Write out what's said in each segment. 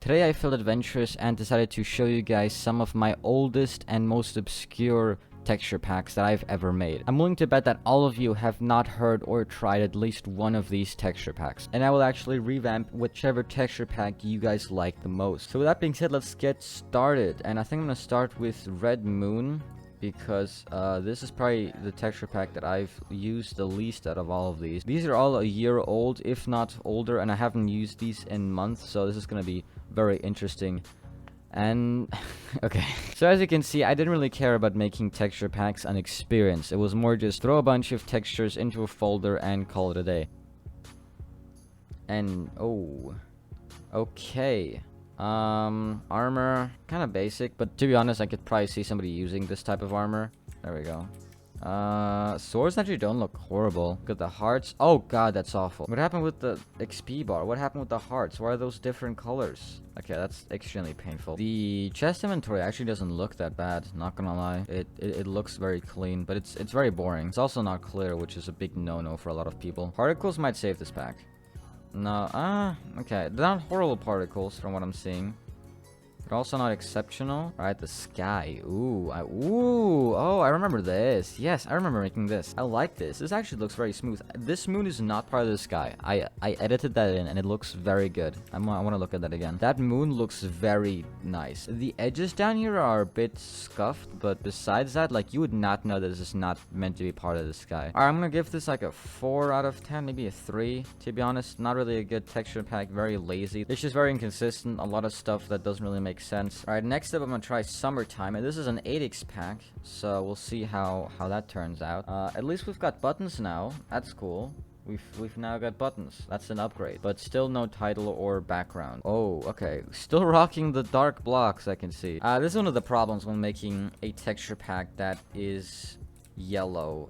Today I felt adventurous and decided to show you guys some of my oldest and most obscure texture packs that I've ever made. I'm willing to bet that all of you have not heard or tried at least one of these texture packs, and I will actually revamp whichever texture pack you guys like the most. So with that being said, let's get started, and I think I'm gonna start with Red Moon, because this is probably the texture pack that I've used the least out of all of these. These are all a year old, if not older, and I haven't used these in months, so this is gonna be very interesting. And okay, so as you can see, I didn't really care about making texture packs an experience. It was more just throw a bunch of textures into a folder and call it a day. And oh, okay, armor kind of basic, but to be honest, I could probably see somebody using this type of armor. There we go. Swords actually don't look horrible. Look at the hearts. Oh god, that's awful. What happened with the XP bar? What happened with the hearts? Why are those different colors? Okay, that's extremely painful. The chest inventory actually doesn't look that bad, not gonna lie. It looks very clean, but it's very boring. It's also not clear, which is a big no-no for a lot of people. Particles might save this pack. No, okay. They're not horrible particles from what I'm seeing. They're also not exceptional. Alright, the sky. Ooh, oh, I remember this. Yes, I remember making this. I like this. This actually looks very smooth. This moon is not part of the sky. I edited that in, and it looks very good. I want to look at that again. That moon looks very nice. The edges down here are a bit scuffed, but besides that, like, you would not know that this is not meant to be part of the sky. Alright, I'm gonna give this like a 4 out of 10, maybe a 3, to be honest. Not really a good texture pack, very lazy. It's just very inconsistent. A lot of stuff that doesn't really make sense. Alright, next up I'm gonna try Summertime, and this is an 8x pack, so we'll see how that turns out. At least we've got buttons now. That's cool. We've now got buttons. That's an upgrade, but still no title or background. Oh, okay. Still rocking the dark blocks, I can see. This is one of the problems when making a texture pack that is yellow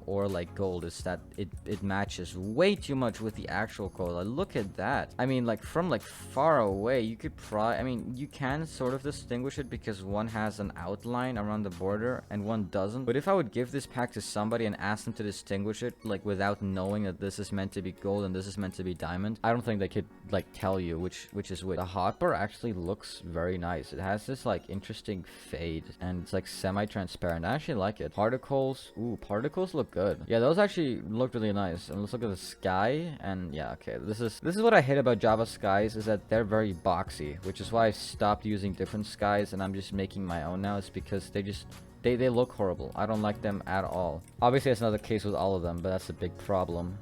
or like gold, is that it matches way too much with the actual color. Look at that. I mean, like, from like far away, you could I mean, you can sort of distinguish it because one has an outline around the border and one doesn't. But if I would give this pack to somebody and ask them to distinguish it, like, without knowing that this is meant to be gold and this is meant to be diamond, I don't think they could like tell you which is which. The hotbar actually looks very nice. It has this like interesting fade, and it's like semi-transparent. I actually like it. Particles, ooh, particles look good. Yeah, those actually look really nice. And let's look at the sky, and yeah, okay, this is what I hate about Java skies, is that they're very boxy, which is why I stopped using different skies and I'm just making my own now. It's because they look horrible. I don't like them at all. Obviously, that's not the case with all of them, but that's a big problem.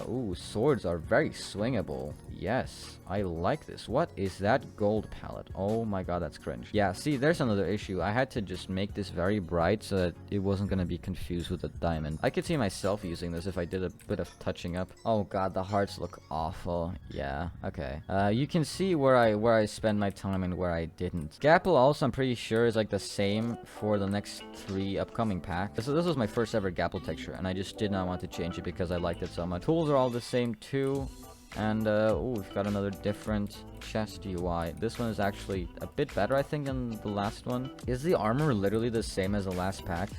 Ooh, swords are very swingable. Yes, I like this. What is that gold palette? Oh my god, that's cringe. Yeah, see, there's another issue. I had to just make this very bright so that it wasn't gonna be confused with a diamond. I could see myself using this if I did a bit of touching up. Oh god, the hearts look awful. Yeah, okay. You can see where I spend my time and where I didn't. Gapple also, I'm pretty sure, is like the same for the next 3 upcoming packs. This was my first ever Gapple texture, and I just did not want to change it because I liked it so much. Tools are all the same too. And, oh, we've got another different chest UI. This one is actually a bit better, I think, than the last one. Is the armor literally the same as the last pack?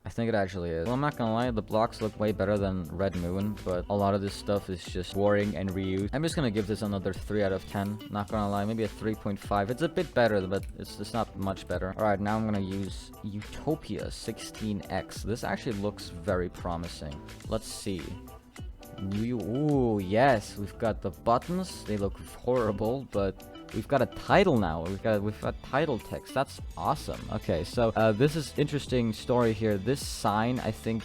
I think it actually is. Well, I'm not gonna lie, the blocks look way better than Red Moon, but a lot of this stuff is just boring and reused. I'm just gonna give this another 3 out of 10. Not gonna lie, maybe a 3.5. It's a bit better, but it's not much better. Alright, now I'm gonna use Utopia 16X. This actually looks very promising. Let's see. Ooh, yes, we've got the buttons. They look horrible, but we've got a title now. We've got title text. That's awesome. Okay, so this is interesting story here. This sign, I think,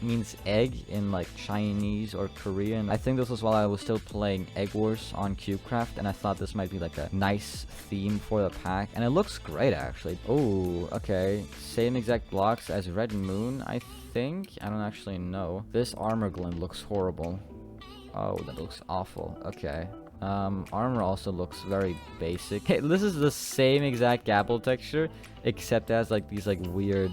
means egg in like Chinese or Korean. I think this was while I was still playing Egg Wars on CubeCraft, and I thought this might be like a nice theme for the pack, and it looks great actually. Oh, okay, same exact blocks as Red Moon, I think. I don't actually know. This armor glint looks horrible. Oh, that looks awful. Okay. Armor also looks very basic. Hey, this is the same exact Gapple texture, except it has like these like weird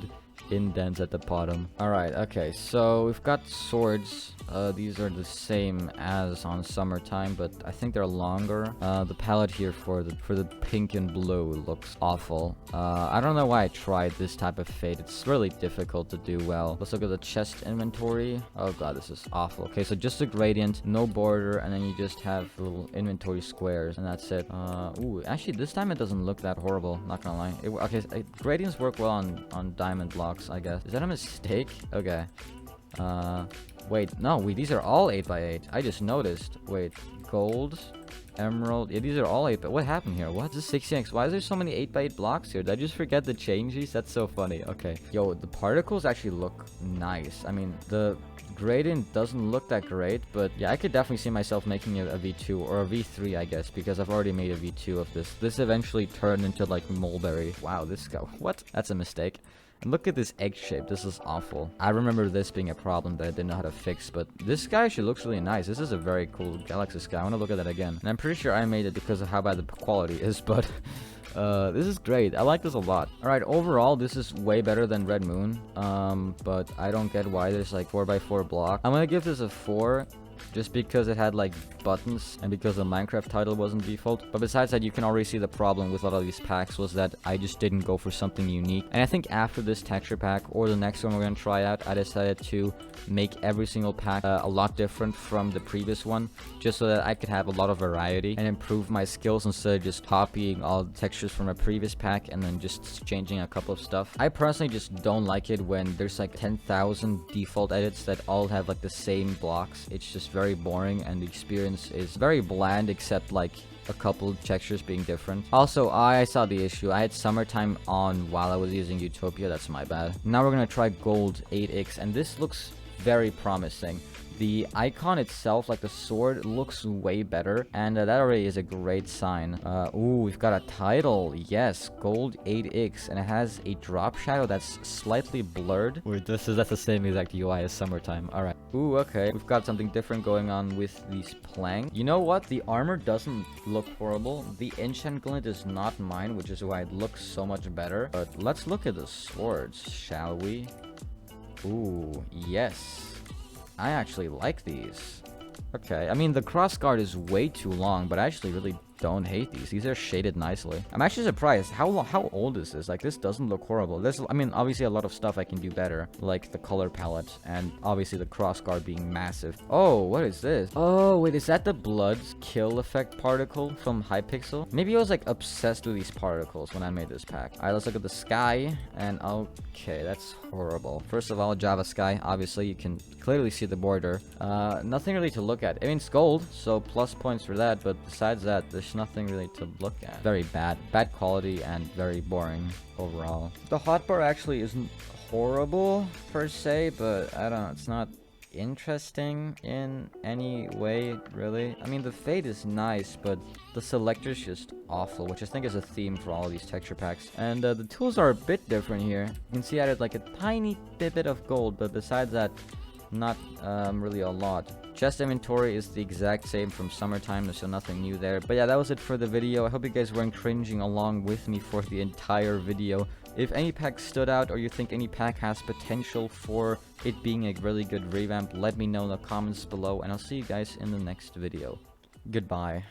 indents at the bottom. Alright, okay, so we've got swords. These are the same as on summertime, but I think they're longer. The palette here for the pink and blue looks awful. I don't know why I tried this type of fade. It's really difficult to do well. Let's look at the chest inventory. Oh god, this is awful. Okay, so just a gradient, no border, and then you just have little inventory squares, and that's it. Ooh, actually, this time it doesn't look that horrible, not gonna lie. Okay, gradients work well on diamond blocks, I guess. Is that a mistake? Okay. Wait, no, these are all 8x8. I just noticed. Wait, gold, emerald. Yeah, these are all 8. But what happened here? What? This is 16x. Why is there so many 8x8 blocks here? Did I just forget to change these? That's so funny. Okay. Yo, the particles actually look nice. I mean, the gradient doesn't look that great, but yeah, I could definitely see myself making a V2 or a V3, I guess, because I've already made a V2 of this. This eventually turned into like mulberry. Wow, this guy. What? That's a mistake. And look at this egg shape. This is awful. I remember this being a problem that I didn't know how to fix, but this guy actually looks really nice. This is a very cool galaxy sky. I want to look at that again. And I'm pretty sure I made it because of how bad the quality is, but this is great. I like this a lot. Alright, overall, this is way better than Red Moon. But I don't get why there's like 4x4 block. I'm gonna give this a 4. Just because it had like buttons and because the Minecraft title wasn't default. But besides that, you can already see the problem with a lot of these packs was that I just didn't go for something unique. And I think after this texture pack or the next one we're going to try out, I decided to make every single pack a lot different from the previous one, just so that I could have a lot of variety and improve my skills instead of just copying all the textures from a previous pack and then just changing a couple of stuff. I personally just don't like it when there's like 10,000 default edits that all have like the same blocks. It's just very boring and the experience is very bland except like a couple textures being different. Also, I saw the issue. I had summertime on while I was using Utopia. That's my bad. Now we're gonna try Gold 8x, and this looks very promising. The icon itself, like the sword, looks way better, and that already is a great sign. Ooh, we've got a title. Yes, Gold 8x, and it has a drop shadow that's slightly blurred. Wait, that's the same exact UI as summertime. All right. Ooh, okay. We've got something different going on with these planks. You know what? The armor doesn't look horrible. The enchant glint is not mine, which is why it looks so much better. But let's look at the swords, shall we? Ooh, yes. I actually like these. Okay, I mean, the crossguard is way too long, but I actually really don't hate these. These are shaded nicely. I'm actually surprised. How old is this? Like, this doesn't look horrible. This, I mean, obviously a lot of stuff I can do better, like the color palette, and obviously the crossguard being massive. Oh, what is this? Oh, wait, is that the blood kill effect particle from Hypixel? Maybe I was like obsessed with these particles when I made this pack. All right, let's look at the sky, and okay, that's horrible. First of all, Java sky. Obviously, you can clearly see the border. Nothing really to look at. I mean, it's gold, so plus points for that, but besides that, there's nothing really to look at. Very bad quality and very boring overall. The hotbar actually isn't horrible per se, but I don't know, it's not interesting in any way, really. I mean, the fade is nice, but the selector's just awful, which I think is a theme for all of these texture packs. And the tools are a bit different here. You can see I added like a tiny bit of gold, but besides that, not really a lot. Chest inventory is the exact same from summertime, so nothing new there. But yeah, that was it for the video. I hope you guys weren't cringing along with me for the entire video. If any pack stood out or you think any pack has potential for it being a really good revamp, let me know in the comments below, and I'll see you guys in the next video. Goodbye.